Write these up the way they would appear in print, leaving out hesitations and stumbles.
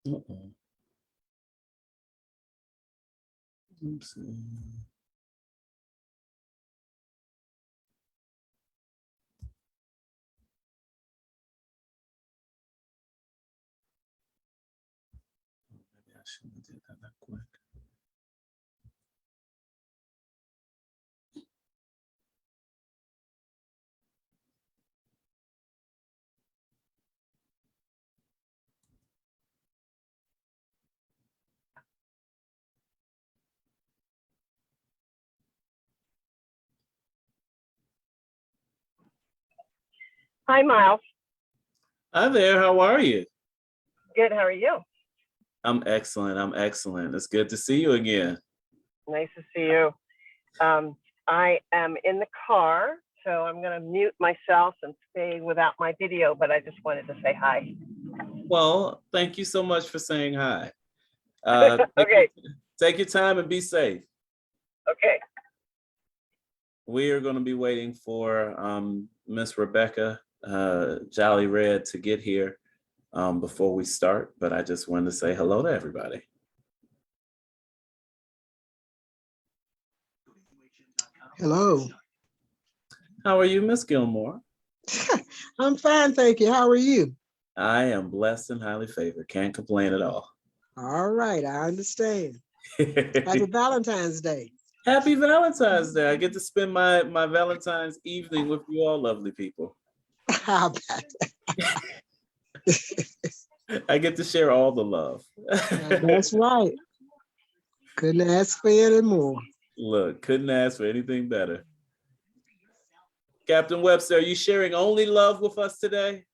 Uh-oh. Let's see. Maybe I shouldn't have did that quick. Hi, Miles. Hi there, how are you? Good. How are you? I'm excellent. I'm excellent. It's good to see you again. Nice to see you. I am in the car, so I'm going to mute myself and stay without my video, but I just wanted to say hi. Well, thank you so much for saying hi. Okay. Take your time and be safe. Okay. We are going to be waiting for Miss Rebecca Jolly Red to get here before we start, but I just wanted to say hello to everybody. Hello. How are you, Miss Gilmore? I'm fine, thank you. How are you? I am blessed and highly favored. Can't complain at all. All right, I understand. Happy Valentine's Day. Happy Valentine's Day. I get to spend my Valentine's evening with you all lovely people. How about that? I get to share all the love. That's right. Couldn't ask for any more. Look, couldn't ask for anything better. Captain Webster, are you sharing only love with us today?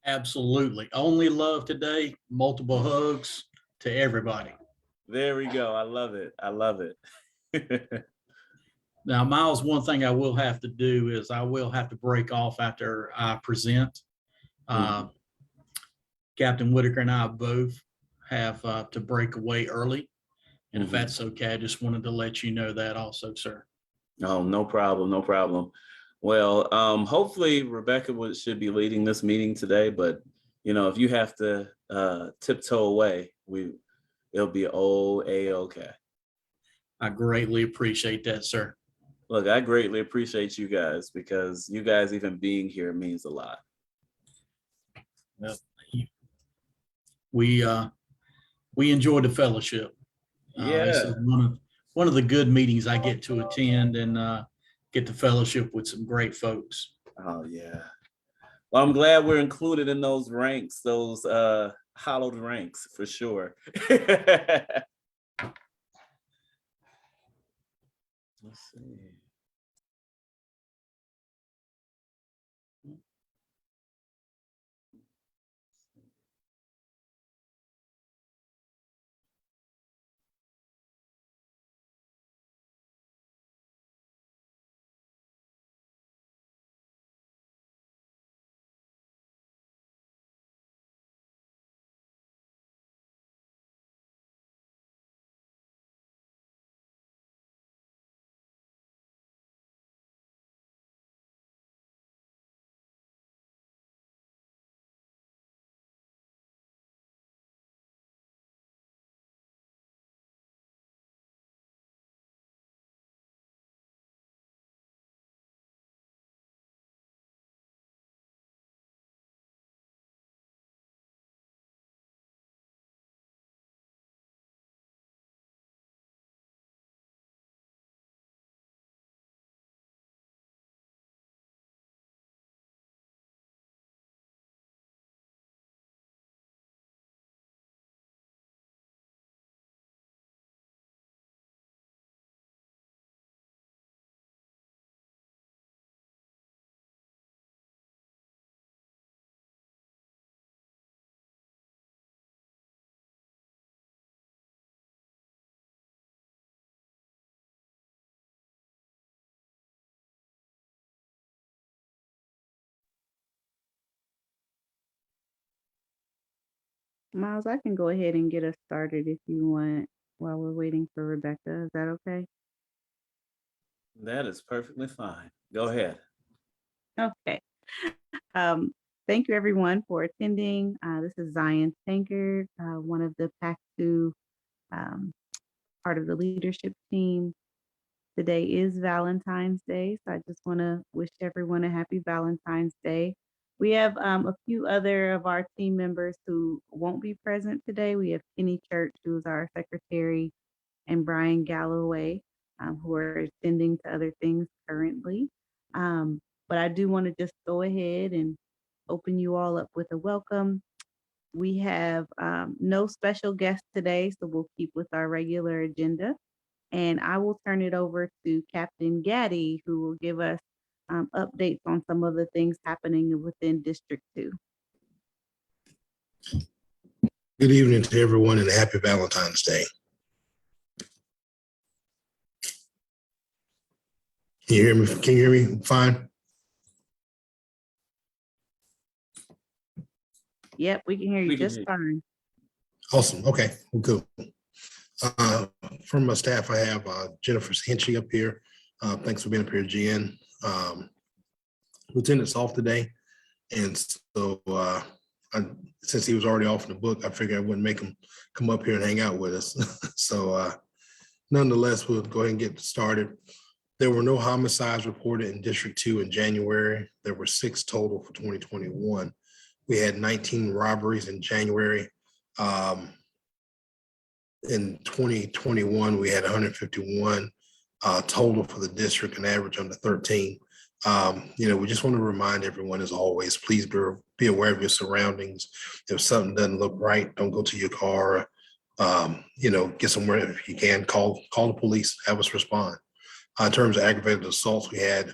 Absolutely. Only love today. Multiple hugs to everybody. There we go. I love it. I love it. Now, Miles, one thing I will have to do is I will have to break off after I present. Captain Whitaker and I both have to break away early. And if that's okay, I just wanted to let you know that also, sir. Oh, no problem. No problem. Well, hopefully Rebecca should be leading this meeting today, but you know, if you have to tiptoe away, it'll be A-okay. I greatly appreciate that, sir. Look, I greatly appreciate you guys because you guys even being here means a lot. We enjoy the fellowship. Yeah. This is one of the good meetings I get to attend and get the fellowship with some great folks. Oh yeah. Well, I'm glad we're included in those ranks, those hollowed ranks for sure. Let's see. Miles, I can go ahead and get us started if you want while we're waiting for Rebecca. Is that okay? That is perfectly fine. Go ahead. Okay. thank you everyone for attending. This is Zion Tankard, one of the PAC2 part of the leadership team. Today is Valentine's Day, so I just want to wish everyone a happy Valentine's Day. We have a few other of our team members who won't be present today. We have Kenny Church, who is our secretary, and Brian Galloway, who are attending to other things currently. But I do want to just go ahead and open you all up with a welcome. We have no special guests today, so we'll keep with our regular agenda. And I will turn it over to Captain Gaddy, who will give us updates on some of the things happening within District 2. Good evening to everyone and happy Valentine's Day. Can you hear me? Can you hear me fine? Yep, we can hear you We can just hear you. fine. Awesome. Okay, well, good. From my staff, I have Jennifer Hinchy up here. Thanks for being up here, Jen. Lieutenant's off today. And so since he was already off in the book, I figured I wouldn't make him come up here and hang out with us. So nonetheless, we'll go ahead and get started. There were no homicides reported in District 2 in January. There were 6 total for 2021. We had 19 robberies in January. In 2021, we had 151 total for the district, an average under 13. We just want to remind everyone, as always, please be aware of your surroundings. If something doesn't look right, don't go to your car. Get somewhere if you can. Call the police. Have us respond. In terms of aggravated assaults, we had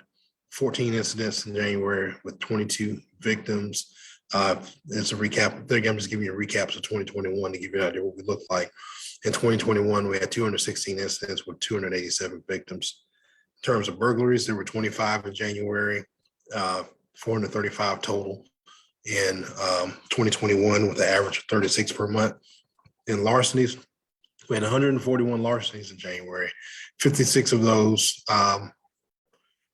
14 incidents in January with 22 victims. It's a recap. I'm just giving you a recap of 2021 to give you an idea what we look like. In 2021, we had 216 incidents with 287 victims. In terms of burglaries, there were 25 in January, 435 total in 2021 with an average of 36 per month. In larcenies, we had 141 larcenies in January. 56 of those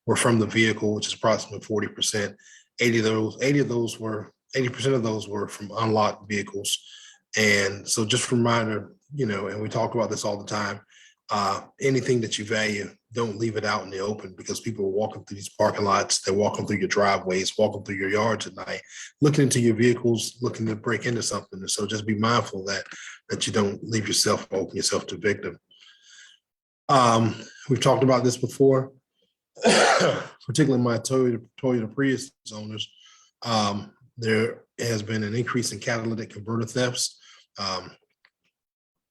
were from the vehicle, which is approximately 40%. 80% of those were from unlocked vehicles. And so just a reminder, and we talk about this all the time, anything that you value, don't leave it out in the open, because people are walking through these parking lots, they're walking through your driveways, walking through your yards at night, looking into your vehicles, looking to break into something. And so just be mindful that you don't leave yourself, open yourself to victim. We've talked about this before, particularly my Toyota Prius owners. There has been an increase in catalytic converter thefts. I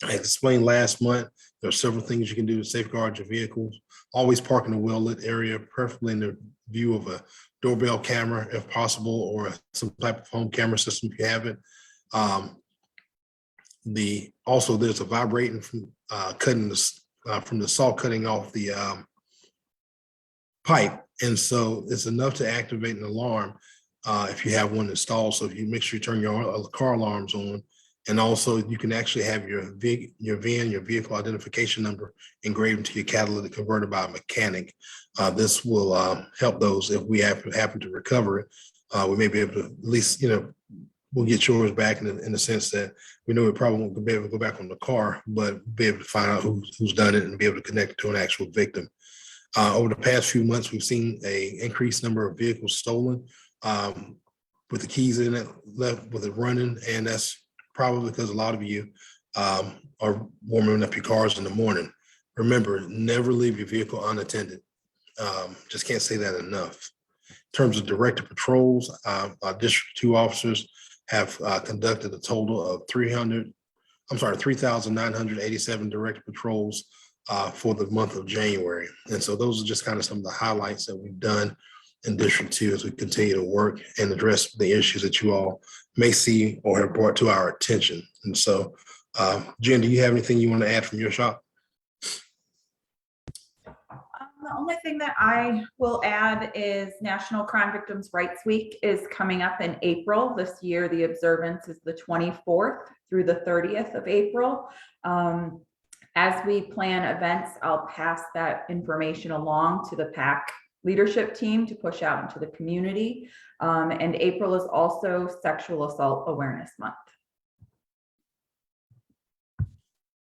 explained last month, there are several things you can do to safeguard your vehicles. Always park in a well-lit area, preferably in the view of a doorbell camera if possible, or some type of home camera system if you have it. Also, there's a vibrating from from the saw cutting off the pipe. And so it's enough to activate an alarm if you have one installed. So if you make sure you turn your car alarms on, and also you can actually have your VIN, your vehicle identification number, engraved into your catalytic converter by a mechanic. This will help those if we happen to recover it. We may be able to at least, we'll get yours back in the sense that we know we probably won't be able to go back on the car, but be able to find out who's done it and be able to connect it to an actual victim. Over the past few months, we've seen an increased number of vehicles stolen with the keys in it, left with it running, and that's probably because a lot of you are warming up your cars in the morning. Remember, never leave your vehicle unattended. Just can't say that enough. In terms of directed patrols, our District 2 officers have conducted a total of 3,987 directed patrols for the month of January. And so those are just kind of some of the highlights that we've done in District 2 as we continue to work and address the issues that you all may see or have brought to our attention. And so, Jen, do you have anything you want to add from your shop? The only thing that I will add is National Crime Victims' Rights Week is coming up in April. This year, the observance is the 24th through the 30th of April. As we plan events, I'll pass that information along to the PAC leadership team to push out into the community. And April is also Sexual Assault Awareness Month.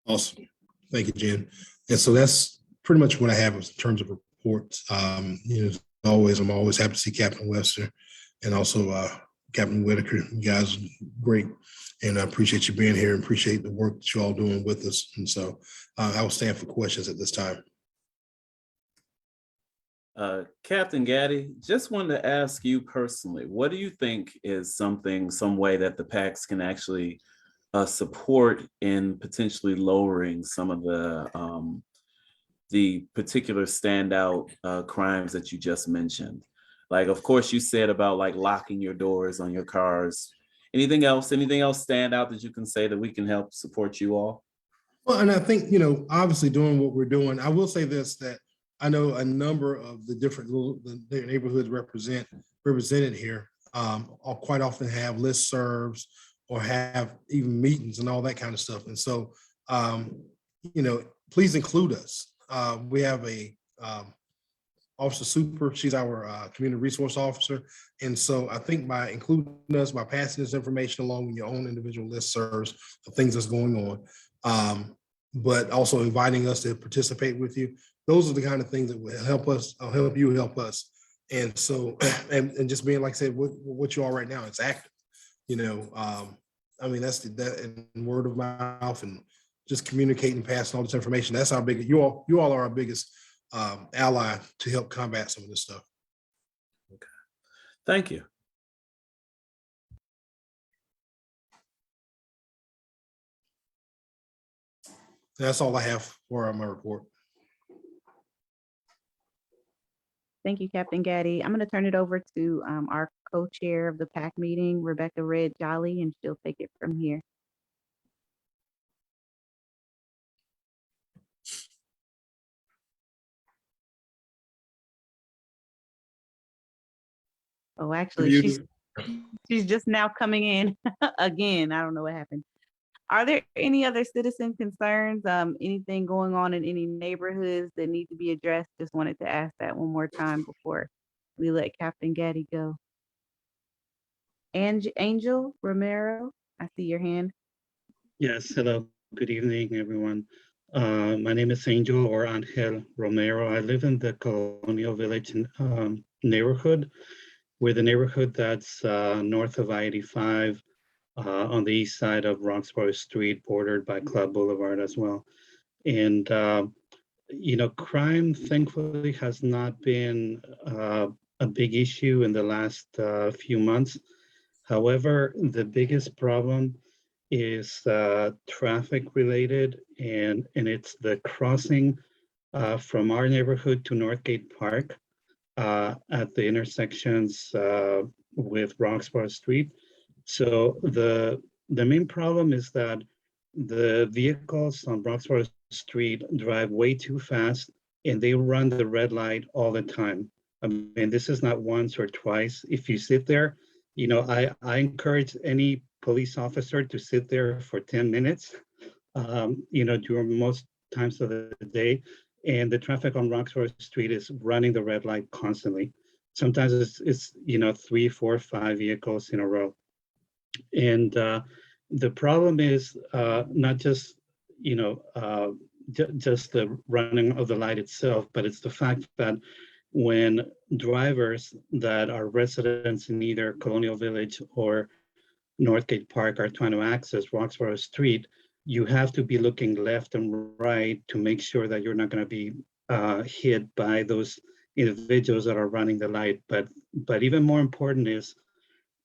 Awesome. Thank you, Jen. And so that's pretty much what I have in terms of reports. As always, I'm always happy to see Captain Webster and also Captain Whitaker. You guys are great. And I appreciate you being here and appreciate the work that you all doing with us. And so I will stand for questions at this time. Captain Gaddy, just wanted to ask you personally, what do you think is some way that the PACs can actually support in potentially lowering some of the particular standout crimes that you just mentioned? Like, of course, you said about like locking your doors on your cars. Anything else stand out that you can say that we can help support you all? Well, and I think, obviously doing what we're doing, I will say this, that I know a number of the different the neighborhoods represented here quite often have listservs or have even meetings and all that kind of stuff. And so, please include us. We have a Officer Super, she's our community resource officer. And so I think by including us, by passing this information along with your own individual listservs of things that's going on, but also inviting us to participate with you, those are the kind of things that will help us, help you help us. And so, and just being, like I said, what you are right now, it's active. That's that and word of mouth and just communicating, passing all this information. That's our biggest, you all are our biggest ally to help combat some of this stuff. Okay. Thank you. That's all I have for my report. Thank you, Captain Gaddy. I'm going to turn it over to our co-chair of the PAC meeting, Rebecca Red Jolly, and she'll take it from here. Oh, actually, she's just now coming in again. I don't know what happened. Are there any other citizen concerns? Anything going on in any neighborhoods that need to be addressed? Just wanted to ask that one more time before we let Captain Gaddy go. Angel Romero, I see your hand. Yes, hello, good evening, everyone. My name is Angel or Angel Romero. I live in the Colonial Village neighborhood. We're the neighborhood that's north of I-85 on the east side of Roxborough Street, bordered by Club Boulevard as well. And, crime thankfully has not been a big issue in the last few months. However, the biggest problem is traffic related, and it's the crossing from our neighborhood to Northgate Park at the intersections with Roxborough Street. So the main problem is that the vehicles on Roxborough Street drive way too fast and they run the red light all the time. I mean, this is not once or twice. If you sit there, I encourage any police officer to sit there for 10 minutes, during most times of the day. And the traffic on Roxborough Street is running the red light constantly. Sometimes it's 3, 4, 5 vehicles in a row. And the problem is not just, just the running of the light itself, but it's the fact that when drivers that are residents in either Colonial Village or Northgate Park are trying to access Roxborough Street, you have to be looking left and right to make sure that you're not going to be hit by those individuals that are running the light. But even more important is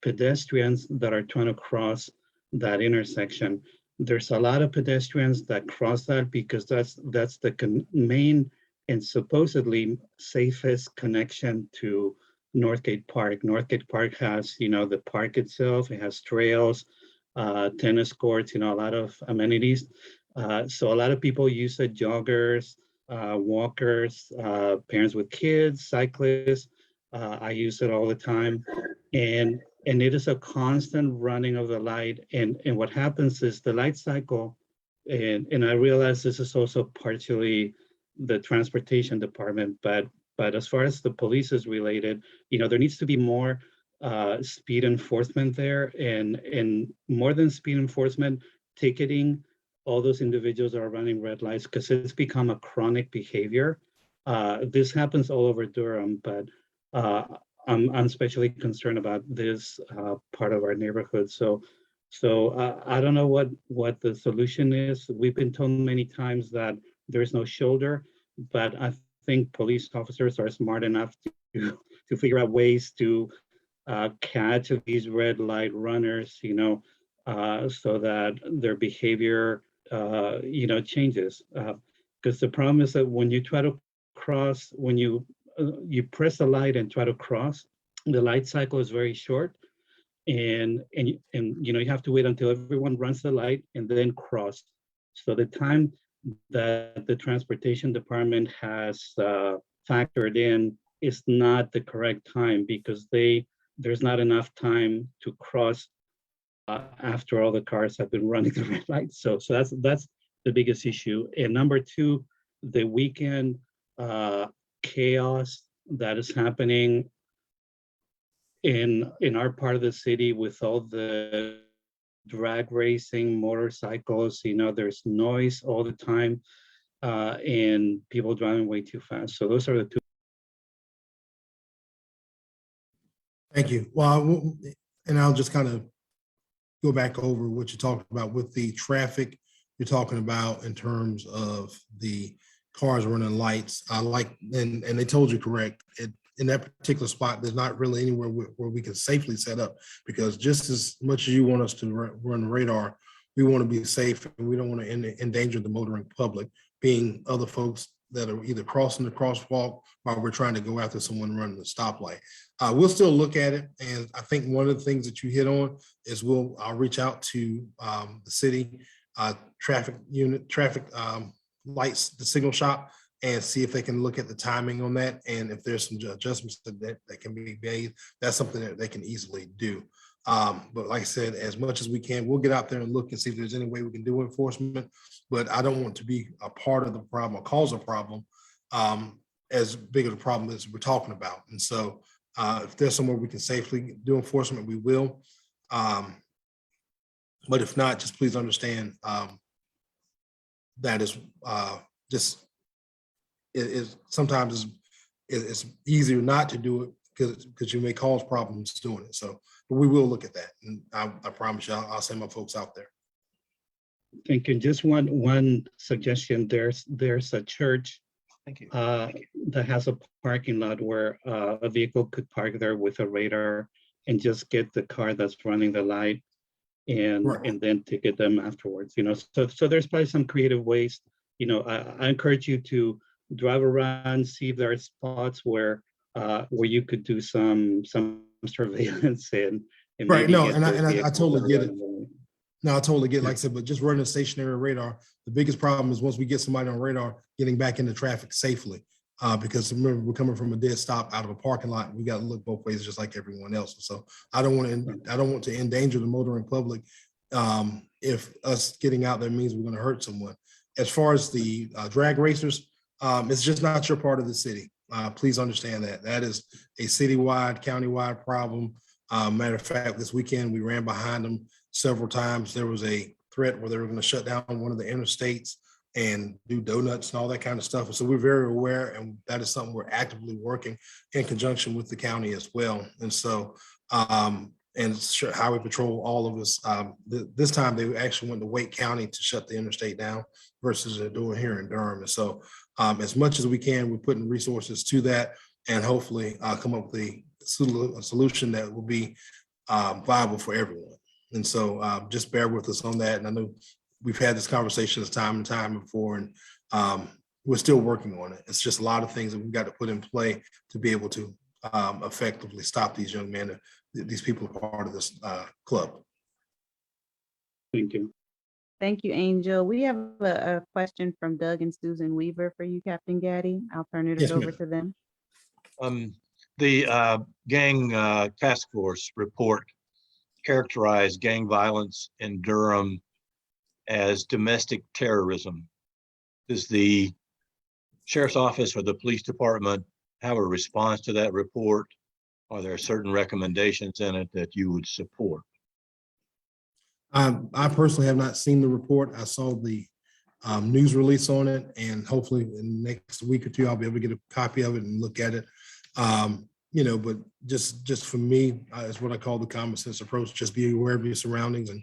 pedestrians that are trying to cross that intersection. There's a lot of pedestrians that cross that because that's the main and supposedly safest connection to Northgate Park. Northgate Park has, the park itself, it has trails, tennis courts, a lot of amenities. So a lot of people use it, joggers, walkers, parents with kids, cyclists. I use it all the time. And it is a constant running of the light. And what happens is the light cycle, and I realize this is also partially the transportation department, but But as far as the police is related, there needs to be more speed enforcement there, and more than speed enforcement, ticketing all those individuals that are running red lights, because it's become a chronic behavior. This happens all over Durham, but I'm especially concerned about this part of our neighborhood. So I don't know what the solution is. We've been told many times that there's no shoulder, but I think police officers are smart enough to figure out ways to catch these red light runners, so that their behavior, changes. Because the problem is that when you try to cross, when you press the light and try to cross, the light cycle is very short, and you have to wait until everyone runs the light and then cross. So the time that the transportation department has factored in is not the correct time, because there's not enough time to cross after all the cars have been running the red light. So that's the biggest issue. And number two, the weekend chaos that is happening in our part of the city with all the drag racing, motorcycles, there's noise all the time, and people driving way too fast. So those are the two. Thank you. Well, and I'll just kind of go back over what you talked about with the traffic you're talking about in terms of the cars running lights. And they told you correct. In that particular spot, there's not really anywhere where we can safely set up, because just as much as you want us to run the radar, we want to be safe, and we don't want to endanger the motoring public, being other folks that are either crossing the crosswalk while we're trying to go after someone running the stoplight. We'll still look at it. And I think one of the things that you hit on is I'll reach out to the city traffic lights, the signal shop, and see if they can look at the timing on that. And if there's some adjustments that can be made, that's something that they can easily do. But like I said, as much as we can, we'll get out there and look and see if there's any way we can do enforcement. But I don't want to be a part of the problem or cause a problem as big of a problem as we're talking about. And so if there's somewhere we can safely do enforcement, we will. But if not, just please understand that is just sometimes it's easier not to do it because you may cause problems doing it. So, but we will look at that, and I promise you, I'll send my folks out there. Thank you. Just one suggestion. There's a church that has a parking lot where a vehicle could park there with a radar and just get the car that's running the light and then ticket them afterwards. So there's probably some creative ways. I encourage you to drive around, see if there are spots where you could do some surveillance and right. No, and I totally get it. No, I totally get it. Like I said, but just running a stationary radar, the biggest problem is once we get somebody on radar, getting back into traffic safely. Because remember, we're coming from a dead stop out of a parking lot. We got to look both ways, just like everyone else. So I don't want to endanger the motoring public if us getting out there means we're going to hurt someone. As far as the drag racers, it's just not your part of the city. Please understand that is a citywide, countywide problem. Matter of fact, this weekend we ran behind them several times. There was a threat where they were going to shut down one of the interstates and do donuts and all that kind of stuff. And so we're very aware, and that is something we're actively working in conjunction with the county as well. And so, and Highway Patrol, all of us, this time they actually went to Wake County to shut the interstate down versus they're doing here in Durham. And so as much as we can, we're putting resources to that and hopefully come up with a solution that will be viable for everyone. And so just bear with us on that. And I know we've had this conversation time and time before, and we're still working on it. It's just a lot of things that we've got to put in play to be able to effectively stop these young men. These people are part of this club. Thank you. Thank you, Angel. We have a question from Doug and Susan Weaver for you, Captain Gaddy. I'll turn it over to them. The gang task force report characterized gang violence in Durham as domestic terrorism. Does the sheriff's office or the police department have a response to that report? Are there certain recommendations in it that you would support? I personally have not seen the report. I saw the news release on it, and hopefully in the next week or two, I'll be able to get a copy of it and look at it. You know, but just for me, it's what I call the common sense approach. Just be aware of your surroundings and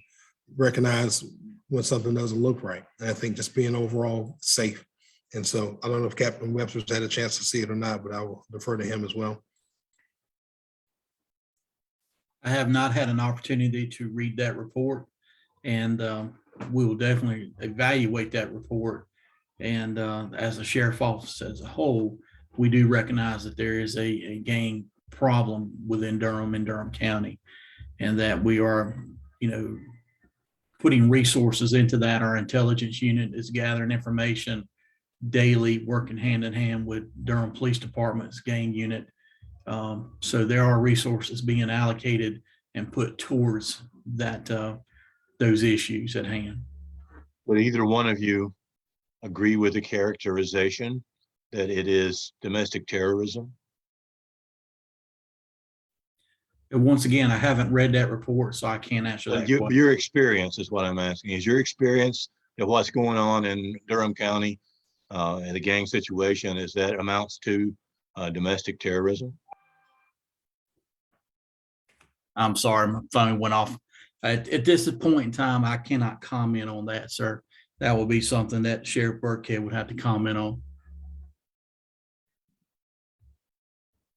recognize when something doesn't look right. And I think just being overall safe. And so I don't know if Captain Webster's had a chance to see it or not, but I will defer to him as well. I have not had an opportunity to read that report, and we will definitely evaluate that report. And as a sheriff office as a whole, we do recognize that there is a gang problem within Durham and Durham County, and that we are, you know, putting resources into that. Our intelligence unit is gathering information daily, working hand in hand with Durham Police Department's gang unit. So there are resources being allocated and put towards that, those issues at hand. Would either one of you agree with the characterization that it is domestic terrorism? And once again, I haven't read that report, so I can't answer that question. Your experience is what I'm asking. Is your experience of what's going on in Durham County and the gang situation, is that amounts to domestic terrorism? I'm sorry, my phone went off. At this point in time, I cannot comment on that, sir. That will be something that Sheriff Burkhead would have to comment on.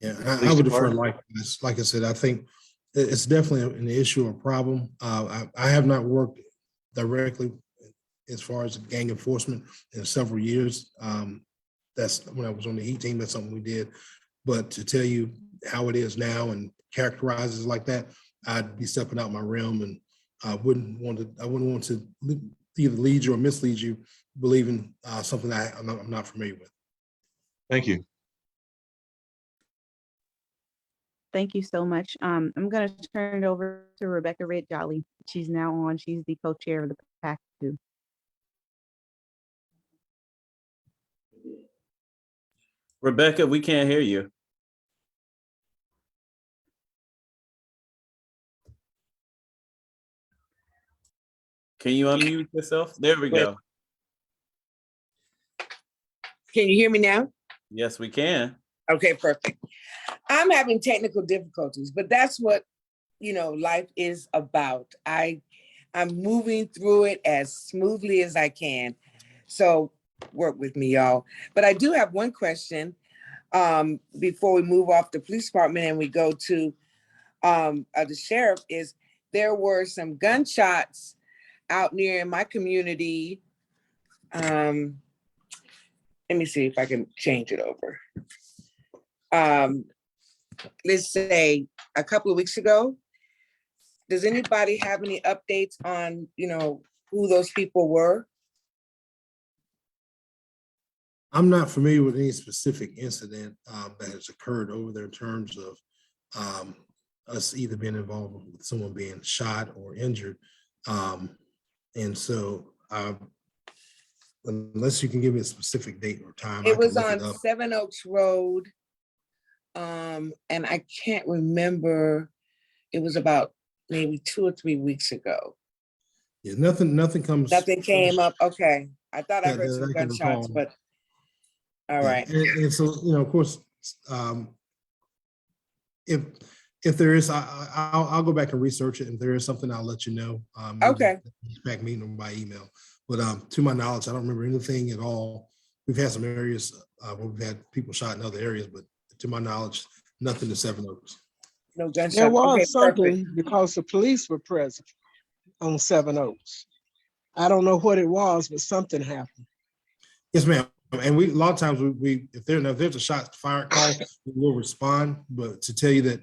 Yeah, I would defer like this. Like I said, I think it's definitely an issue or problem. I have not worked directly as far as gang enforcement in several years. That's when I was on the heat team, that's something we did. But to tell you how it is now and characterizes like that, I'd be stepping out my realm, and I wouldn't want to either lead you or mislead you believing something I'm not familiar with. Thank you. Thank you so much. I'm going to turn it over to Rebecca Red Jolly. She's now on. She's the co-chair of the PAC too. Rebecca, we can't hear you. Can you unmute yourself? There we go. Can you hear me now? Yes, we can. Okay, perfect. I'm having technical difficulties, but that's what, you know, life is about. I'm moving through it as smoothly as I can. So work with me, y'all. But I do have one question before we move off the police department and we go to the sheriff. Is there were some gunshots out near in my community. Let me see if I can change it over. Let's say a couple of weeks ago. Does anybody have any updates on, you know, who those people were? I'm not familiar with any specific incident that has occurred over there in terms of us either being involved with someone being shot or injured. And so unless you can give me a specific date or time. It was on Seven Oaks Road. And I can't remember, it was about maybe 2 or 3 weeks ago. Yeah, nothing came up. Okay. I thought I heard some gunshots, but all right. And so, you know, of course, if there is, I'll go back and research it. If there is something, I'll let you know. Okay. Back meeting them by email. But to my knowledge, I don't remember anything at all. We've had some areas where we've had people shot in other areas, but to my knowledge, nothing in Seven Oaks. No gunshots. There was Okay, something perfect. because the police were present on Seven Oaks. I don't know what it was, but something happened. Yes, ma'am. And a lot of times if there's a shot fired call, we will respond. But to tell you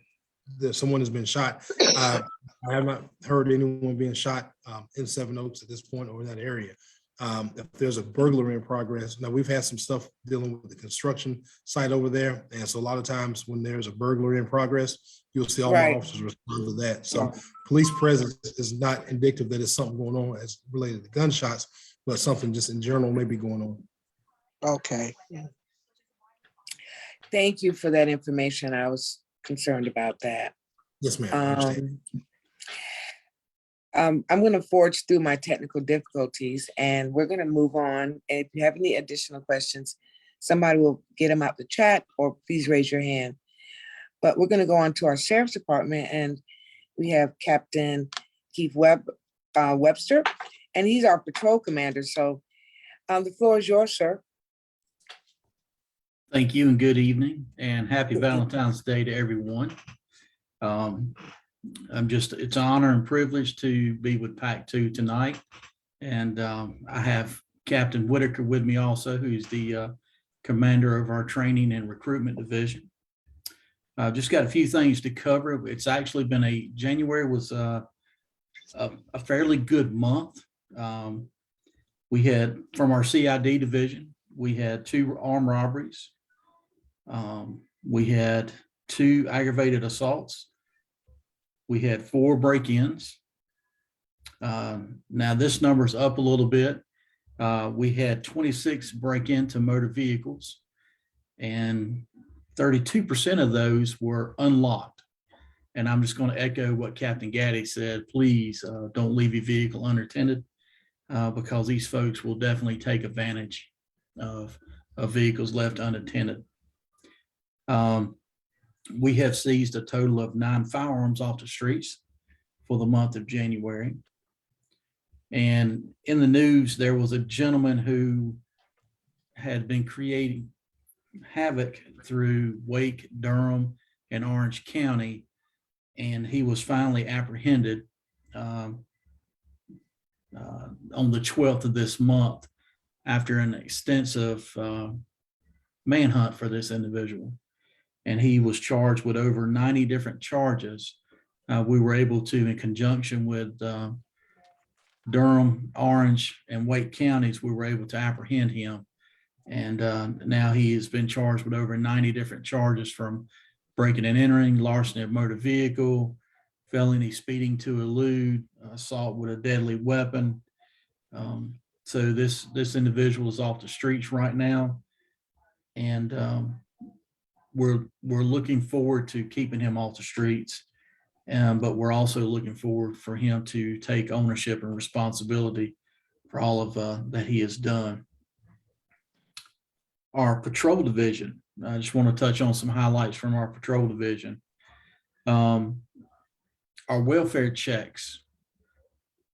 that someone has been shot, I have not heard anyone being shot in Seven Oaks at this point or in that area. If there's a burglary in progress, now we've had some stuff dealing with the construction site over there. And so a lot of times when there's a burglary in progress, you'll see all the officers respond to that. So police presence is not indicative that it's something going on as related to gunshots, but something just in general may be going on. Okay. Thank you for that information. I was concerned about that. Yes, ma'am. I understand. I'm going to forge through my technical difficulties and we're going to move on. And if you have any additional questions, somebody will get them out the chat or please raise your hand. But we're going to go on to our Sheriff's Department and we have Captain Keith Webster, and he's our patrol commander. So the floor is yours, sir. Thank you and good evening and happy Valentine's Day to everyone. It's an honor and privilege to be with PAC 2 tonight. And I have Captain Whitaker with me also, who's the commander of our training and recruitment division. I've just got a few things to cover. It's actually been January was a fairly good month. We had, from our CID division, we had 2 armed robberies. We had 2 aggravated assaults. We had 4 break-ins. Now this number's up a little bit. We had 26 break-into motor vehicles and 32% of those were unlocked. And I'm just going to echo what Captain Gaddy said. Please don't leave your vehicle unattended because these folks will definitely take advantage of vehicles left unattended. We have seized a total of 9 firearms off the streets for the month of January. And in the news, there was a gentleman who had been creating havoc through Wake, Durham, and Orange County, and he was finally apprehended on the 12th of this month after an extensive manhunt for this individual. And he was charged with over 90 different charges. We were able to, in conjunction with Durham, Orange, and Wake counties, we were able to apprehend him. And now he has been charged with over 90 different charges, from breaking and entering, larceny of motor vehicle, felony speeding to elude, assault with a deadly weapon. So this individual is off the streets right now. And we're looking forward to keeping him off the streets. But we're also looking forward for him to take ownership and responsibility for all of that he has done. Our patrol division, I just want to touch on some highlights from our patrol division. Our welfare checks,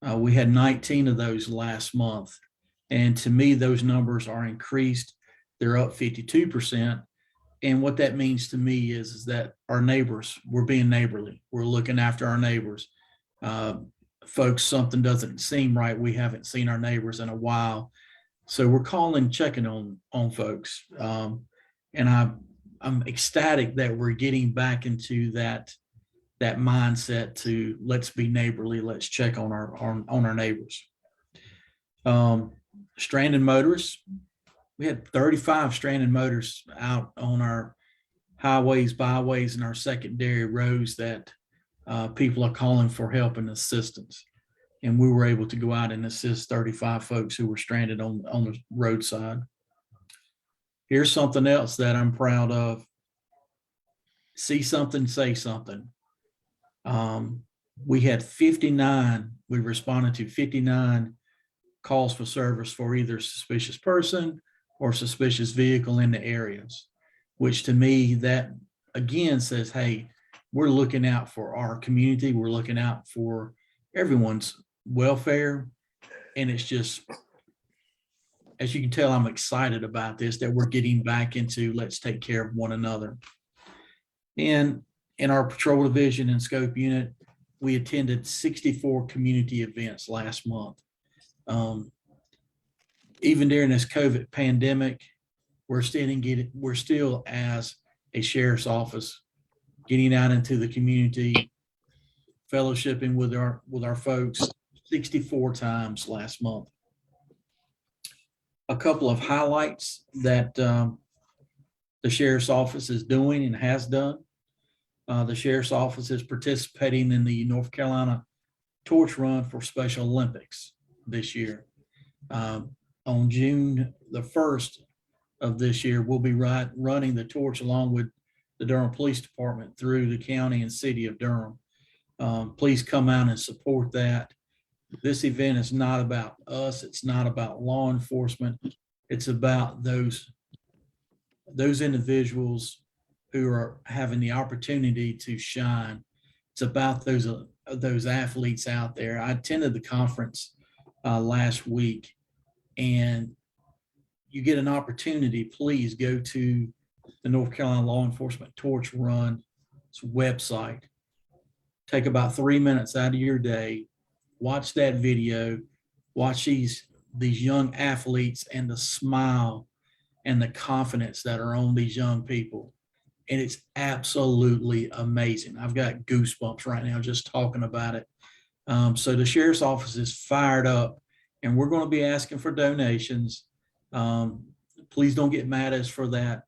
we had 19 of those last month. And to me, those numbers are increased. They're up 52%. And what that means to me is that our neighbors, we're being neighborly. We're looking after our neighbors. Folks, something doesn't seem right. We haven't seen our neighbors in a while. So we're calling, checking on folks. And I'm ecstatic that we're getting back into that mindset to let's be neighborly. Let's check on our neighbors. Stranded motorists. We had 35 stranded motorists out on our highways, byways, and our secondary roads that people are calling for help and assistance. And we were able to go out and assist 35 folks who were stranded on the roadside. Here's something else that I'm proud of. See something, say something. We had 59, we responded to 59 calls for service for either suspicious person or suspicious vehicle in the areas, which to me, that again says, hey, we're looking out for our community. We're looking out for everyone's welfare. And it's just, as you can tell, I'm excited about this, that we're getting back into let's take care of one another. And in our patrol division and scope unit, we attended 64 community events last month. Even during this COVID pandemic, we're still as a sheriff's office getting out into the community, fellowshipping with our folks 64 times last month. A couple of highlights that the sheriff's office is doing and has done. The sheriff's office is participating in the North Carolina Torch Run for Special Olympics this year. On June the 1st, of this year, we'll be running the torch along with the Durham Police Department through the county and city of Durham. Please come out and support that. This event is not about us. It's not about law enforcement. It's about those individuals who are having the opportunity to shine. It's about those athletes out there. I attended the conference last week, and you get an opportunity, please go to the North Carolina Law Enforcement Torch Run's website. Take about 3 minutes out of your day, watch that video, watch these young athletes and the smile and the confidence that are on these young people. And it's absolutely amazing. I've got goosebumps right now just talking about it. So the sheriff's office is fired up, and we're going to be asking for donations. Please don't get mad at us for that,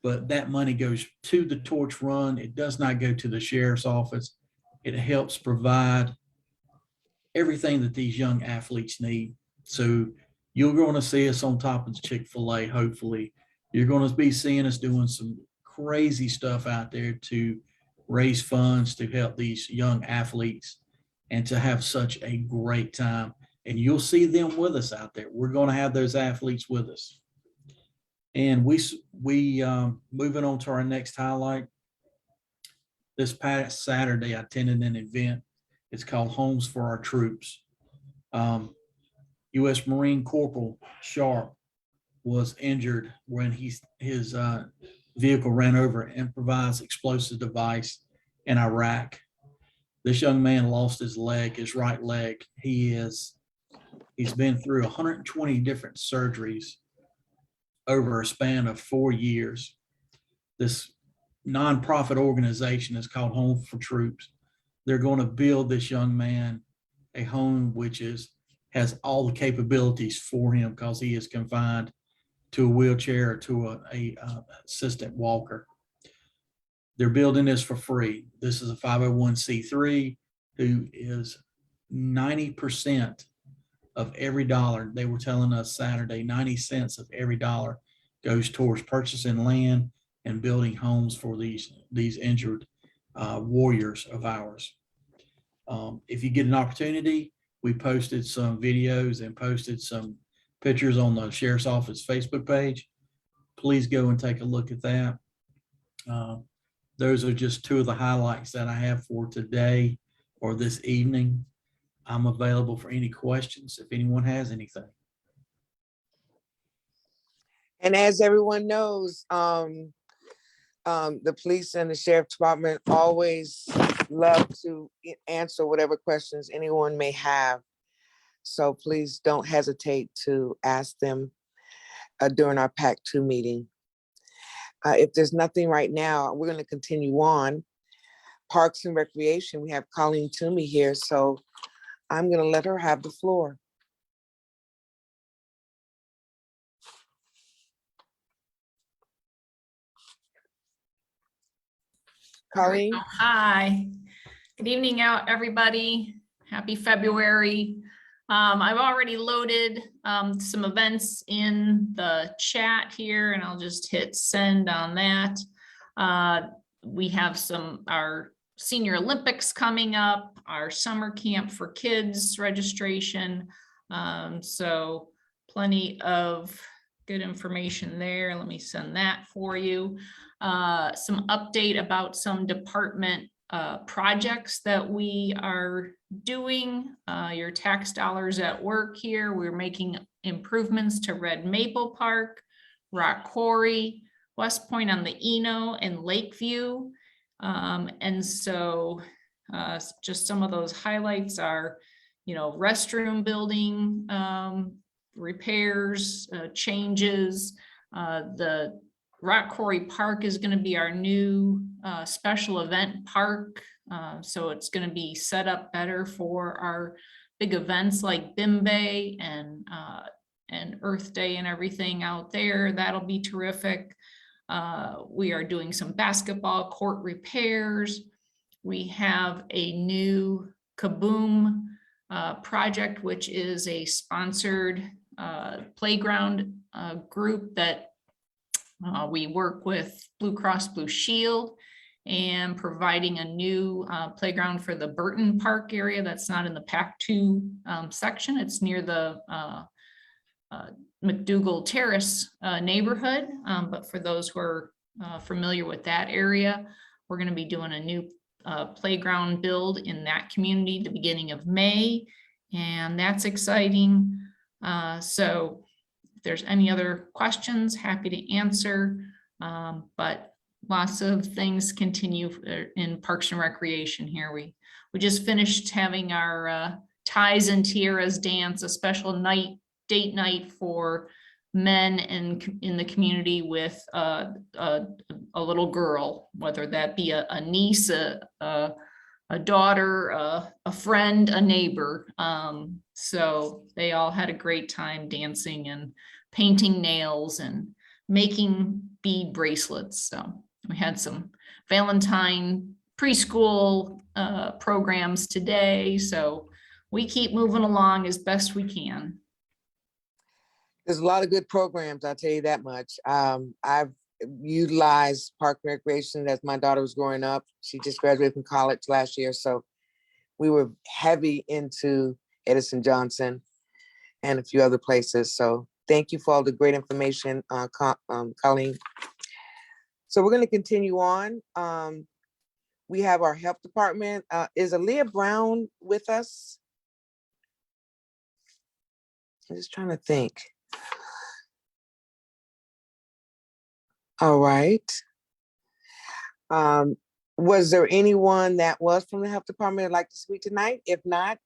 but that money goes to the torch run. It does not go to the sheriff's office. It helps provide everything that these young athletes need. So you're going to see us on top of the Chick-fil-A, hopefully. You're going to be seeing us doing some crazy stuff out there to raise funds to help these young athletes and to have such a great time. And you'll see them with us out there. We're going to have those athletes with us. And we moving on to our next highlight. This past Saturday, I attended an event. It's called Homes for Our Troops. U.S. Marine Corporal Sharp was injured when his vehicle ran over an improvised explosive device in Iraq. This young man lost his leg, his right leg. He's been through 120 different surgeries over a span of 4 years. This nonprofit organization is called Home for Troops. They're going to build this young man a home which has all the capabilities for him because he is confined to a wheelchair or to a assistant walker. They're building this for free. This is a 501c3 who is 90% of every dollar. They were telling us Saturday, 90 cents of every dollar goes towards purchasing land and building homes for these injured warriors of ours. If you get an opportunity, we posted some videos and posted some pictures on the Sheriff's Office Facebook page. Please go and take a look at that. Those are just two of the highlights that I have for today or this evening. I'm available for any questions if anyone has anything. And as everyone knows, the police and the sheriff department always love to answer whatever questions anyone may have. So please don't hesitate to ask them during our PAC 2 meeting. If there's nothing right now, we're going to continue on. Parks and Recreation, we have Colleen Toomey here, so I'm going to let her have the floor. Colleen? Hi, good evening out, everybody. Happy February. I've already loaded some events in the chat here, and I'll just hit send on that. We have our Senior Olympics coming up, our summer camp for kids registration. So plenty of good information there. Let me send that for you. Some update about some department projects that we are doing. Your tax dollars at work here. We're making improvements to Red Maple Park, Rock Quarry, West Point on the Eno, and Lakeview. And so just some of those highlights are, restroom building repairs, changes. The Rock Quarry Park is going to be our new special event park. So it's going to be set up better for our big events like Bimbe and Earth Day and everything out there. That'll be terrific. We are doing some basketball court repairs. We have a new Kaboom project, which is a sponsored playground group that We work with Blue Cross Blue Shield and providing a new playground for the Burton Park area that's not in the PAC2 section. It's near the McDougal Terrace neighborhood. But for those who are familiar with that area, we're going to be doing a new playground build in that community the beginning of May, and that's exciting. So if there's any other questions, happy to answer. But lots of things continue in Parks and Recreation here. We just finished having our Ties and Tiaras dance, a special date night for men in the community with a little girl, whether that be a niece, a daughter, a friend, a neighbor. So they all had a great time dancing and painting nails and making bead bracelets. So we had some Valentine preschool programs today. So we keep moving along as best we can. There's a lot of good programs, I'll tell you that much. I've utilized Park and Recreation as my daughter was growing up. She just graduated from college last year. So we were heavy into Edison Johnson and a few other places. So thank you for all the great information, Colleen. So we're going to continue on. We have our health department. Is Aaliyah Brown with us? I'm just trying to think. All right. Was there anyone that was from the health department that'd like to speak tonight? If not,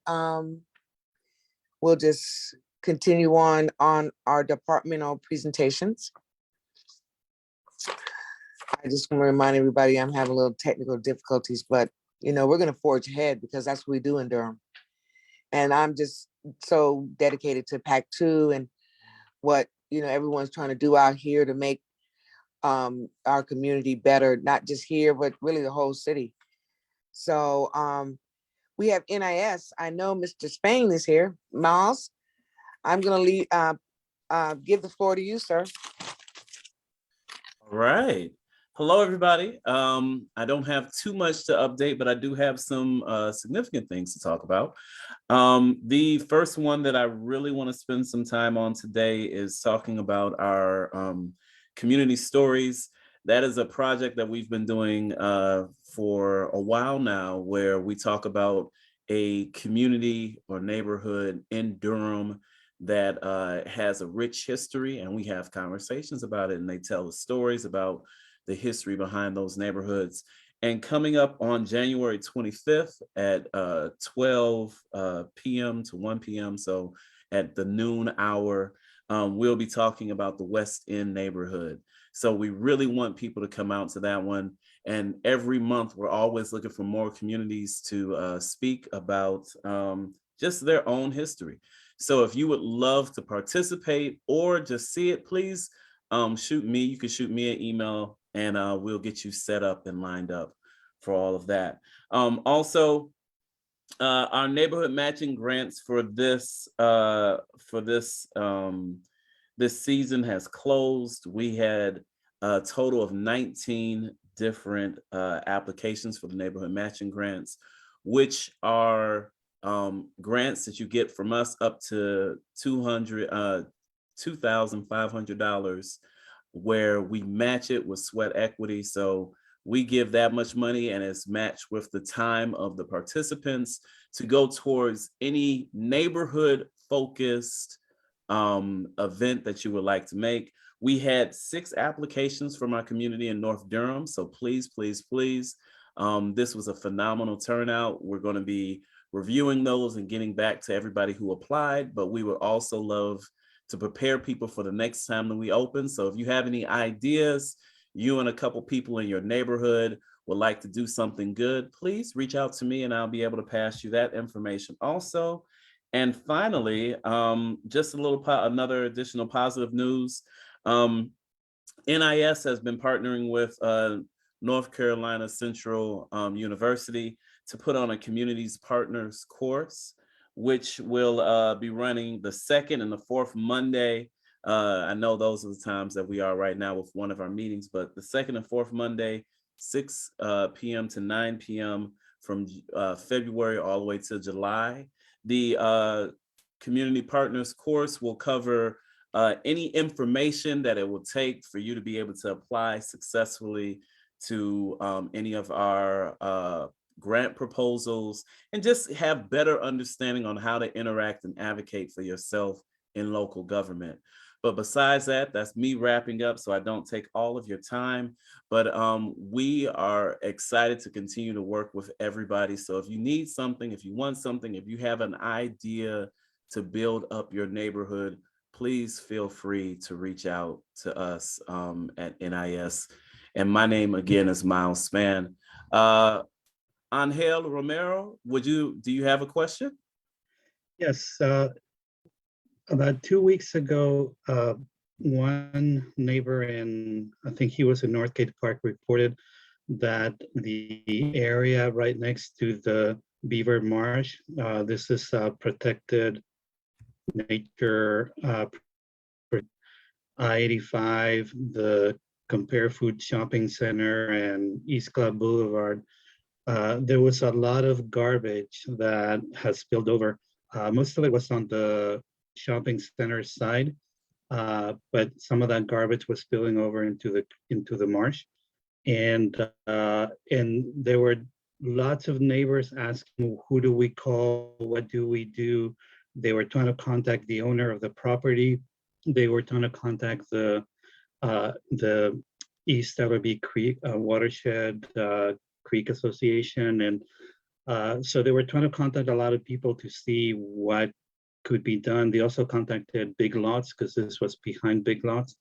we'll just continue on our departmental presentations. I just want to remind everybody I'm having a little technical difficulties, but you know, we're going to forge ahead because that's what we do in Durham. And I'm just so dedicated to PAC2 and what, you know, everyone's trying to do out here to make our community better, not just here, but really the whole city. So we have NIS. I know Mr. Spain is here. Miles, I'm going to give the floor to you, sir. All right. Hello, everybody. I don't have too much to update, but I do have some significant things to talk about. The first one that I really want to spend some time on today is talking about our community stories. That is a project that we've been doing for a while now, where we talk about a community or neighborhood in Durham that has a rich history, and we have conversations about it, and they tell us stories about the history behind those neighborhoods. And coming up on January 25th at 12 p.m. to 1 p.m., so at the noon hour, we'll be talking about the West End neighborhood. So we really want people to come out to that one. And every month, we're always looking for more communities to speak about just their own history. So if you would love to participate or just see it, please shoot me. You can shoot me an email and we'll get you set up and lined up for all of that. Also, our neighborhood matching grants for this this season has closed. We had a total of 19 different applications for the neighborhood matching grants, which are grants that you get from us up to $2,500, where we match it with sweat equity. So we give that much money, and it's matched with the time of the participants to go towards any neighborhood focused event that you would like to make. We had 6 applications from our community in North Durham. So please, please, please. This was a phenomenal turnout. We're going to be reviewing those and getting back to everybody who applied, but we would also love to prepare people for the next time that we open. So if you have any ideas, you and a couple people in your neighborhood would like to do something good, please reach out to me and I'll be able to pass you that information also. And finally, just another additional positive news. NIS has been partnering with North Carolina Central University to put on a Communities Partners course, which will be running the 2nd and the 4th Monday I know those are the times that we are right now with one of our meetings, but the second and fourth Monday, 6 p.m. to 9 p.m. from February all the way to July. The Community Partners course will cover any information that it will take for you to be able to apply successfully to any of our grant proposals, and just have better understanding on how to interact and advocate for yourself in local government. But besides that, that's me wrapping up so I don't take all of your time. But we are excited to continue to work with everybody. So if you need something, if you want something, if you have an idea to build up your neighborhood, please feel free to reach out to us at NIS. And my name again is Miles Spann. Angel Romero, do you have a question? Yes, about 2 weeks ago, one neighbor in, I think he was in Northgate Park, reported that the area right next to the Beaver Marsh, this is protected nature, I-85, the Compare Food Shopping Center and East Club Boulevard. There was a lot of garbage that has spilled over. Most of it was on the shopping center side, but some of that garbage was spilling over into the marsh. And there were lots of neighbors asking, who do we call? What do we do? They were trying to contact the owner of the property. They were trying to contact the East Ellerby Creek Watershed Creek Association. And so they were trying to contact a lot of people to see what could be done. They also contacted Big Lots, because this was behind Big Lots,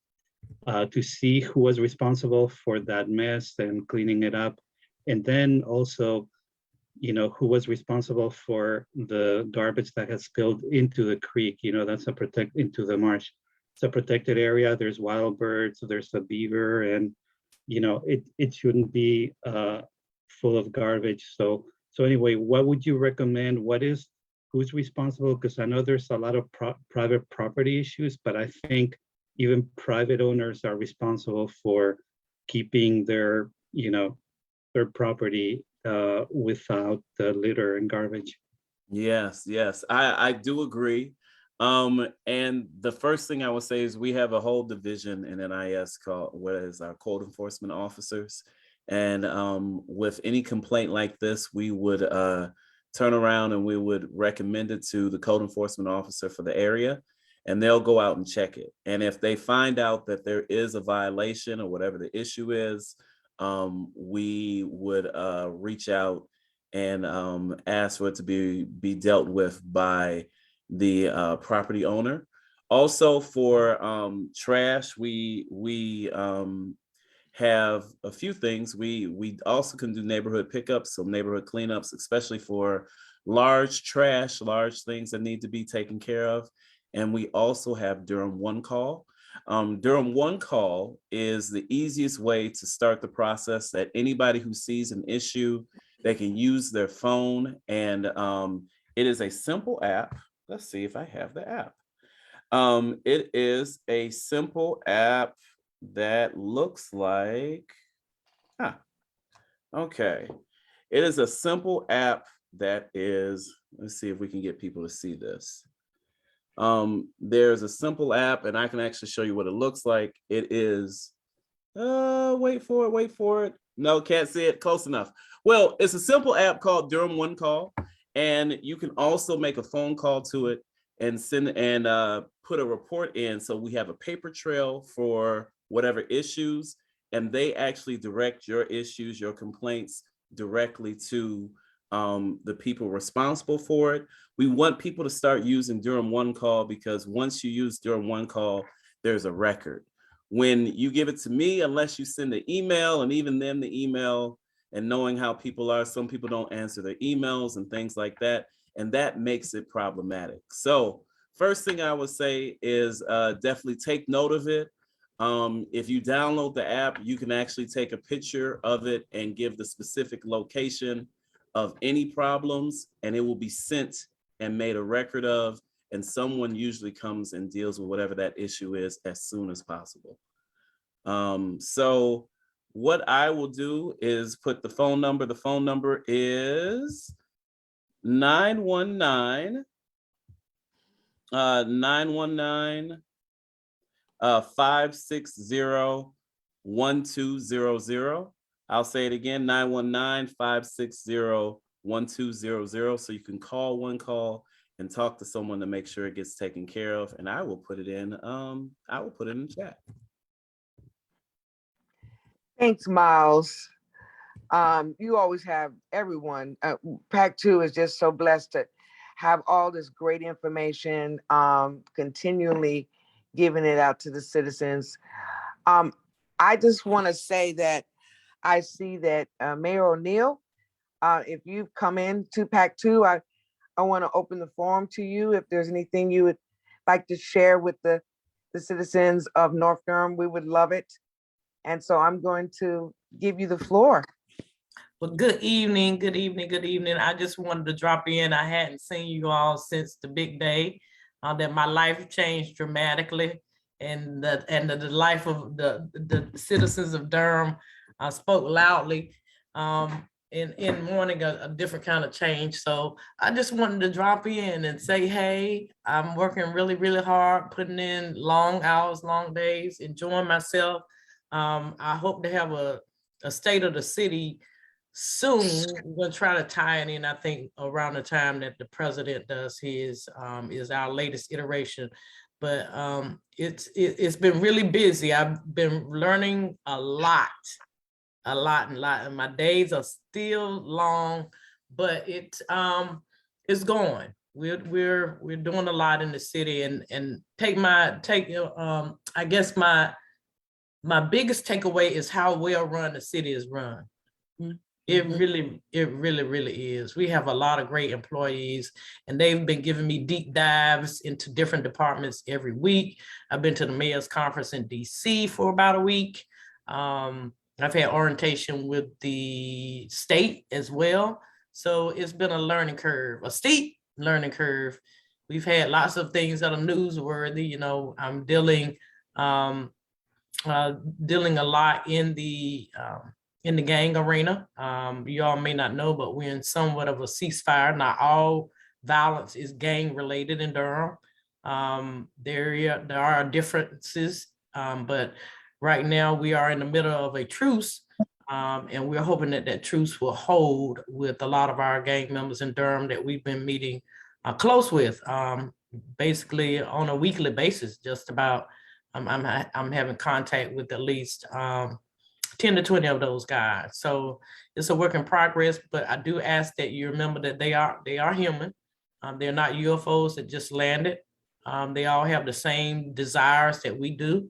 to see who was responsible for that mess and cleaning it up. And then also, who was responsible for the garbage that has spilled into the creek. That's into the marsh. It's a protected area. There's wild birds, there's a beaver, and it shouldn't be full of garbage. So anyway, what would you recommend? Who's responsible? Because I know there's a lot of private property issues, but I think even private owners are responsible for keeping their property without the litter and garbage. Yes, I do agree. And the first thing I would say is we have a whole division in NIS called what is our code enforcement officers. And with any complaint like this, we would turn around and we would recommend it to the code enforcement officer for the area, and they'll go out and check it. And if they find out that there is a violation or whatever the issue is, we would reach out and ask for it to be dealt with by the property owner. Also for trash, we have a few things. We also can do neighborhood pickups, so neighborhood cleanups, especially for large trash, large things that need to be taken care of. And we also have Durham One Call. Durham One Call is the easiest way to start the process, that anybody who sees an issue, they can use their phone, and it is a simple app. Let's see if I have the app. It is a simple app that looks like, okay. It is a simple app that is, let's see if we can get people to see this. There's a simple app, and I can actually show you what it looks like. It is, wait for it. No, can't see it, close enough. Well, it's a simple app called Durham One Call, and you can also make a phone call to it and send and put a report in. So we have a paper trail for whatever issues, and they actually direct your issues, your complaints directly to the people responsible for it. We want people to start using Durham One Call, because once you use Durham One Call, there's a record. When you give it to me, unless you send an email, and even then the email, and knowing how people are, some people don't answer their emails and things like that, and that makes it problematic. So first thing I would say is definitely take note of it. If you download the app, you can actually take a picture of it and give the specific location of any problems, and it will be sent and made a record of, and someone usually comes and deals with whatever that issue is as soon as possible. So what I will do is put the phone number. The phone number is 919 560-1200. I'll say it again, 919-560-1200. So you can call one call and talk to someone to make sure it gets taken care of. And I will put it in, the chat. Thanks, Miles. You always have everyone. PAC 2 is just so blessed to have all this great information, continually giving it out to the citizens. I just want to say that I see that Mayor O'Neill, if you've come in to PAC 2, I want to open the forum to you. If there's anything you would like to share with the citizens of North Durham, we would love it. And so I'm going to give you the floor. Well, good evening, good evening, good evening. I just wanted to drop in. I hadn't seen you all since the big day that my life changed dramatically, and the life of the citizens of Durham spoke loudly in mourning a different kind of change. So I just wanted to drop in and say, hey, I'm working really, really hard, putting in long hours, long days, enjoying myself. I hope to have a state of the city soon. We're gonna try to tie it in, I think, around the time that the president does his, is our latest iteration. But it's been really busy. I've been learning a lot, and my days are still long, but it's going. We're doing a lot in the city, and I guess my biggest takeaway is how well run the city is run. It really is. We have a lot of great employees, and they've been giving me deep dives into different departments every week. I've been to the mayor's conference in DC for about a week. I've had orientation with the state as well. So it's been a learning curve, a steep learning curve. We've had lots of things that are newsworthy. You know, I'm dealing a lot in the gang arena. You all may not know, but we're in somewhat of a ceasefire. Not all violence is gang related in Durham. There are differences, but right now we are in the middle of a truce, and we're hoping that truce will hold with a lot of our gang members in Durham that we've been meeting close with, basically on a weekly basis. Just about, I'm having contact with at least 10 to 20 of those guys. So it's a work in progress, but I do ask that you remember that they are human. They're not UFOs that just landed. They all have the same desires that we do.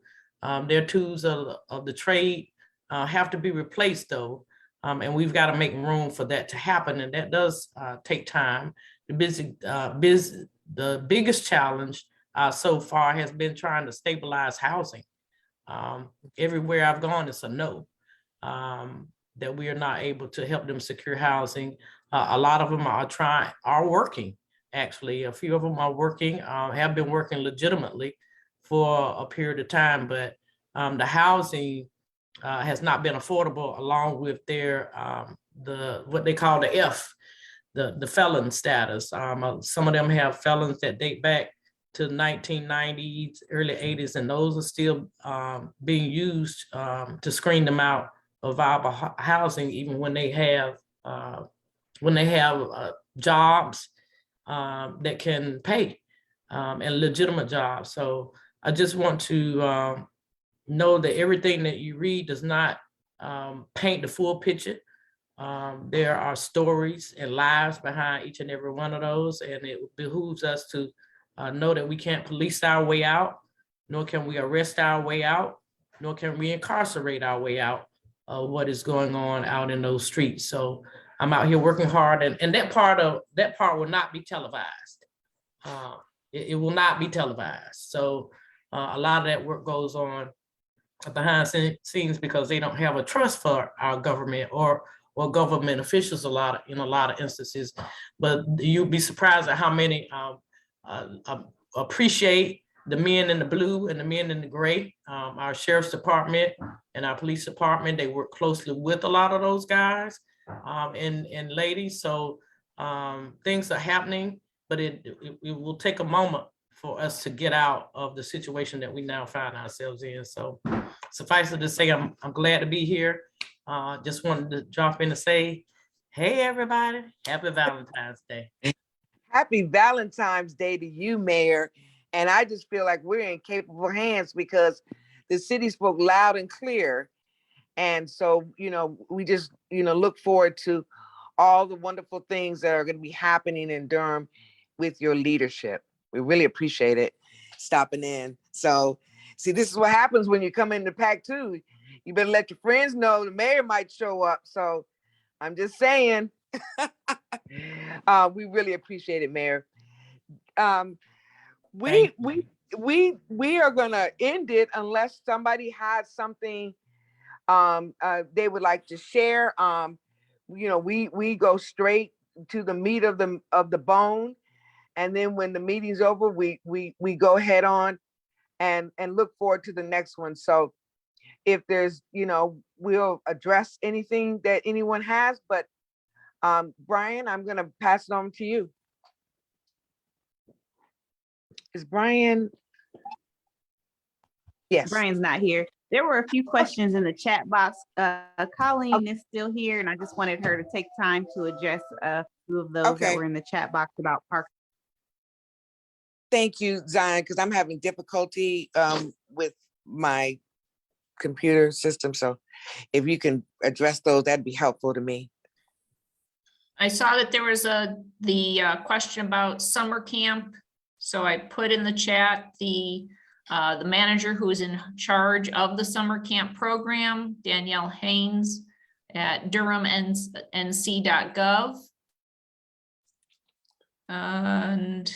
Their tools of the trade have to be replaced though. And we've got to make room for that to happen. And that does take time. The biggest challenge so far has been trying to stabilize housing. Everywhere I've gone, it's a no, that we are not able to help them secure housing. A lot of them are working. Actually, a few of them are working, have been working legitimately for a period of time, but the housing has not been affordable, along with their what they call the F, the felon status. Some of them have felons that date back to the 1990s, early 80s, and those are still being used to screen them out of viable housing, even when they have jobs that can pay, and legitimate jobs. So I just want to know that everything that you read does not paint the full picture. There are stories and lives behind each and every one of those, and it behooves us to know that we can't police our way out, nor can we arrest our way out, nor can we incarcerate our way out of what is going on out in those streets. So I'm out here working hard, and that part will not be televised. It will not be televised. So a lot of that work goes on behind scenes because they don't have a trust for our government or government officials in a lot of instances. But you'd be surprised at how many appreciate the men in the blue and the men in the gray. Our sheriff's department and our police department, they work closely with a lot of those guys and ladies. So things are happening, but it will take a moment for us to get out of the situation that we now find ourselves in. So suffice it to say, I'm glad to be here. Just wanted to drop in to say, hey, everybody, happy Valentine's Day. Happy Valentine's Day to you, Mayor. And I just feel like we're in capable hands because the city spoke loud and clear. And so, we just, look forward to all the wonderful things that are going to be happening in Durham with your leadership. We really appreciate it stopping in. So, see, this is what happens when you come into PAC 2. You better let your friends know the mayor might show up. So I'm just saying, we really appreciate it, Mayor. We are gonna end it unless somebody has something they would like to share. We go straight to the meat of the bone, and then when the meeting's over, we go head on and look forward to the next one. So if there's, we'll address anything that anyone has, but Brian, I'm gonna pass it on to you. Is Brian? Yes. Brian's not here. There were a few questions in the chat box. Colleen is still here, and I just wanted her to take time to address a few of those that were in the chat box about parks. Thank you, Zion, because I'm having difficulty with my computer system. So if you can address those, that'd be helpful to me. I saw that there was the question about summer camp. So I put in the chat the manager who is in charge of the summer camp program, Danielle Haynes, at durhamnc.gov. And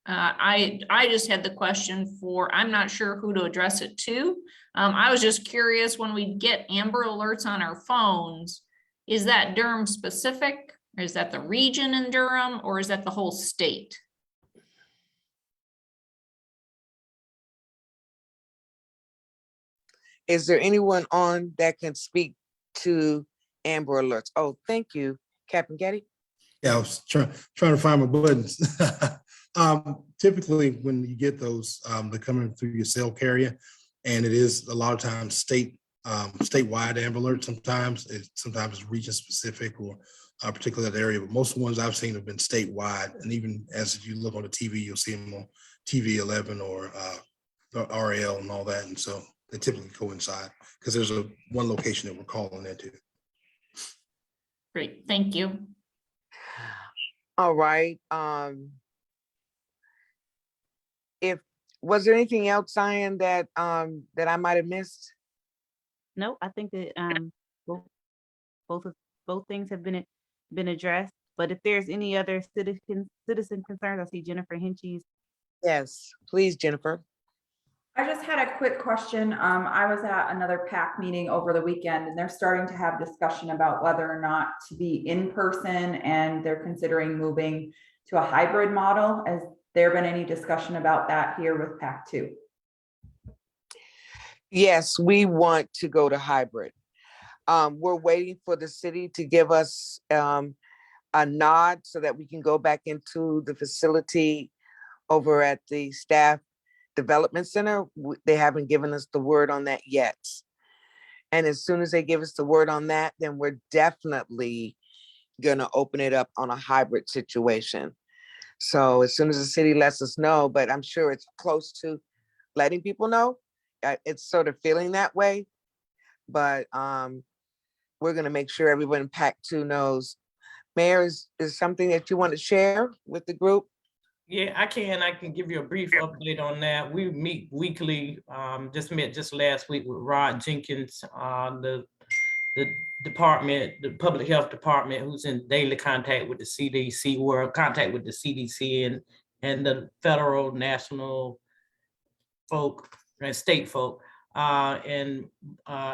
I just had the question for, I'm not sure who to address it to. I was just curious, when we get Amber Alerts on our phones, is that Durham specific? Or is that the region in Durham, or is that the whole state? Is there anyone on that can speak to Amber Alerts? Oh, thank you, Captain Getty. Yeah, I was trying to find my buttons. Typically, when you get those, they're coming through your cell carrier, and it is a lot of times statewide Amber Alert. Sometimes it's region specific or particular that area, but most of the ones I've seen have been statewide. And even as you look on the TV, you'll see them on TV 11 or RL and all that. And so they typically coincide because there's one location that we're calling into. Great, thank you. All right. Was there anything else, Zion, that that I might have missed? No, I think that both things have been addressed. But if there's any other citizen concerns, I see Jennifer Hinchey's. Yes, please, Jennifer. I just had a quick question. I was at another PAC meeting over the weekend, and they're starting to have discussion about whether or not to be in person, and they're considering moving to a hybrid model. Has there been any discussion about that here with PAC 2? Yes, we want to go to hybrid. We're waiting for the city to give us a nod so that we can go back into the facility over at the Staff Development Center. They haven't given us the word on that yet. And as soon as they give us the word on that, then we're definitely gonna open it up on a hybrid situation. So as soon as the city lets us know, but I'm sure it's close to letting people know. It's sort of feeling that way, but we're gonna make sure everyone in PAC 2 knows. Mayor, is something that you want to share with the group? Yeah, I can give you a brief update on that. We meet weekly, just met last week with Rod Jenkins, the department, the public health department, who's in daily contact with the CDC, or contact with the CDC and the federal, national folk and state folk. And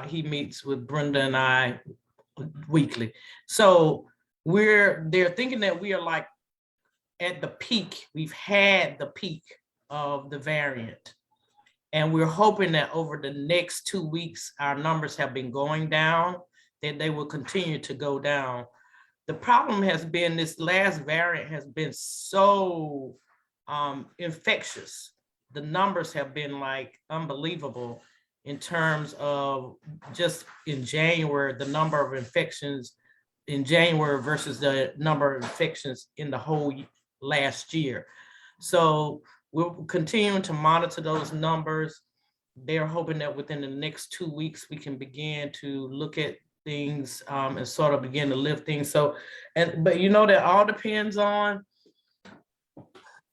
he meets with Brenda and I weekly. So they're thinking that we are like at the peak. We've had the peak of the variant. And we're hoping that over the next 2 weeks, our numbers have been going down, that they will continue to go down. The problem has been this last variant has been so infectious. The numbers have been like unbelievable in terms of just in January, the number of infections in January versus the number of infections in the whole last year. So we're continuing to monitor those numbers. They're hoping that within the next 2 weeks, we can begin to look at things and sort of begin to lift things. So, but you know, that all depends on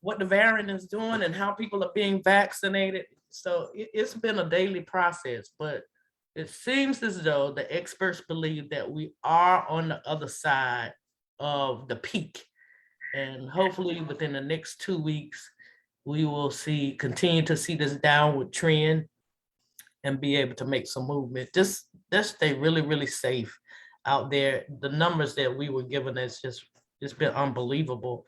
what the variant is doing and how people are being vaccinated. So it's been a daily process, but it seems as though the experts believe that we are on the other side of the peak. And hopefully within the next 2 weeks, we will continue to see this downward trend and be able to make some movement. Just stay really, really safe out there. The numbers that we were given has just been unbelievable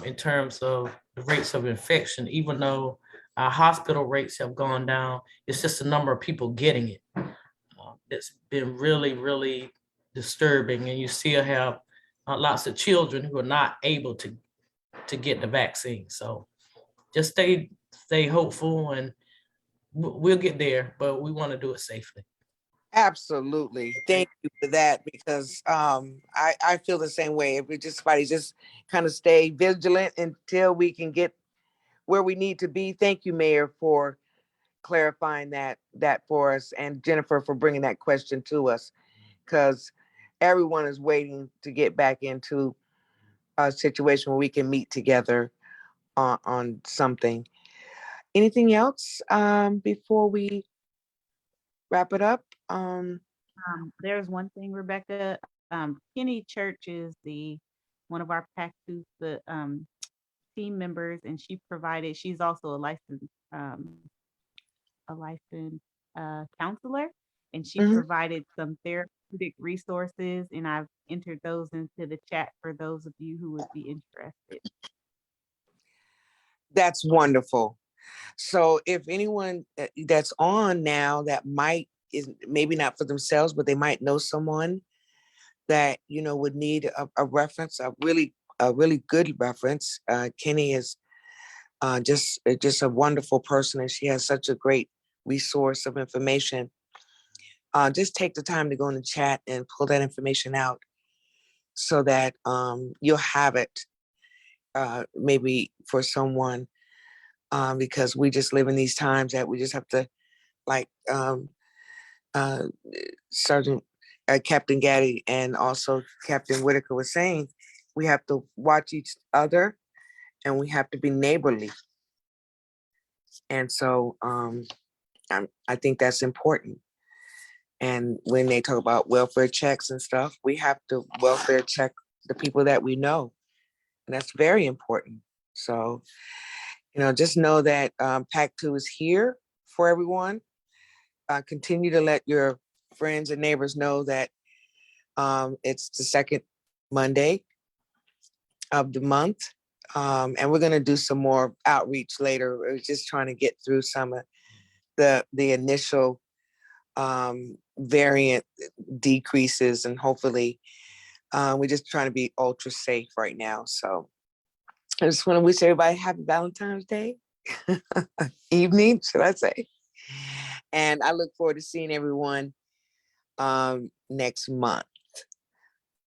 in terms of the rates of infection. Even though our hospital rates have gone down, it's just the number of people getting it. It's been really, really disturbing. And you still have lots of children who are not able to get the vaccine. So just stay hopeful, and we'll get there, but we want to do it safely. Absolutely. Thank you for that, because I feel the same way. If we just kind of stay vigilant until we can get where we need to be. Thank you, Mayor, for clarifying that for us, and Jennifer for bringing that question to us, because everyone is waiting to get back into a situation where we can meet together on something. Anything else before we wrap it up? There's one thing, Rebecca. Kenny Church is one of our PAC team members, and she's also a licensed counselor, and she provided some therapeutic resources, and I've entered those into the chat for those of you who would be interested. That's wonderful. So if anyone that's on now that is maybe not for themselves, but they might know someone that, would need a reference, a really good reference. Kenny is just a wonderful person, and she has such a great resource of information. Just take the time to go in the chat and pull that information out so that you'll have it maybe for someone, because we just live in these times that we just have to, like Sergeant Captain Gaddy and also Captain Whitaker was saying, we have to watch each other and we have to be neighborly. And so I think that's important. And when they talk about welfare checks and stuff, we have to welfare check the people that we know. And that's very important. So, just know that PAC 2 is here for everyone. Continue to let your friends and neighbors know that it's the second Monday of the month. And we're going to do some more outreach later. We're just trying to get through some of the initial variant decreases, and hopefully we're just trying to be ultra safe right now. So I just want to wish everybody happy Valentine's Day evening, should I say. And I look forward to seeing everyone next month.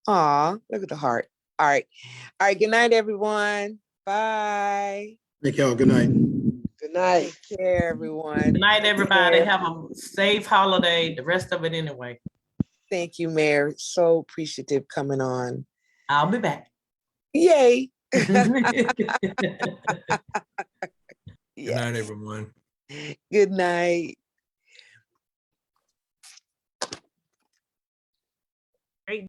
Aw, look at the heart. All right. Good night, everyone. Bye. Thank y'all. Good night. Good night. Take care, everyone. Good night, everybody. care. Have a safe holiday. The rest of it anyway. Thank you, Mayor. So appreciative coming on. I'll be back. Yay. Good night, everyone. Good night. Great.